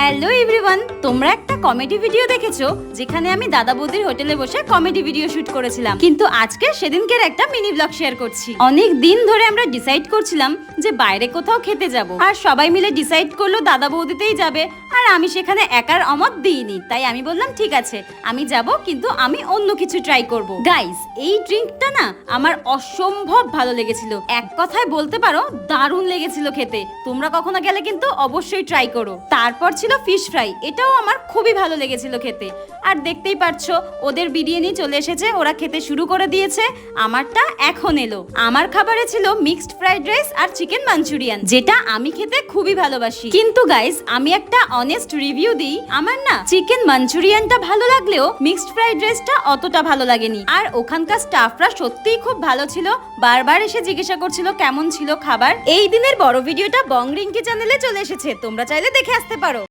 Hello everyone, তোমরা একটা comedy video দেখেছো যেখানে আমি দাদা বৌদির হোটেলে বসে কমেডি ভিডিও শুট করেছিলাম, কিন্তু আজকে সেদিনকের একটা মিনি ব্লগ শেয়ার করছি। অনেক দিন ধরে আমরা ডিসাইড করছিলাম যে বাইরে কোথাও খেতে যাব, আর সবাই মিলে ডিসাইড করলো দাদা বৌদিতেই যাবে, আর আমি সেখানে একার অমত দিইনি। তাই আমি বললাম ঠিক আছে আমি যাব, কিন্তু আমি অন্য কিছু ট্রাই করব। গাইস, এই ড্রিঙ্কটা না আমার অসম্ভব ভালো লেগেছিল, এক কথায় বলতে পারো দারুণ লেগেছিল খেতে। তোমরা কখনো গেলে কিন্তু অবশ্যই ট্রাই করো। তারপর ছিল ফিশ ফ্রাই, এটাও আমার খুবই ভালো লেগেছিল খেতে। আর দেখতেই পাচ্ছ ওদের বিরিয়ানি চলে এসেছে, ওরা খেতে শুরু করে দিয়েছে। আমারটা এখন এলো। আমার খাবারে ছিল মিক্সড ফ্রাইড রাইস আর চিকেন মাঞ্চুরিয়ান, যেটা আমি খেতে খুবই ভালোবাসি। কিন্তু গাইস, আমি একটা অনেস্ট রিভিউ দিই, আমার না চিকেন মাঞ্চুরিয়ানটা ভালো লাগলেও মিক্সড ফ্রাইড রাইসটা অতটা ভালো লাগেনি। আর ওখানকার স্টাফরা সত্যিই খুব ভালো ছিল, বারবার এসে জিজ্ঞাসা করছিল কেমন ছিল খাবার। এই দিনের বড় ভিডিওটা বং রিঙ্কি চ্যানেলে চলে এসেছে, তোমরা চাইলে দেখে আসতে পারো।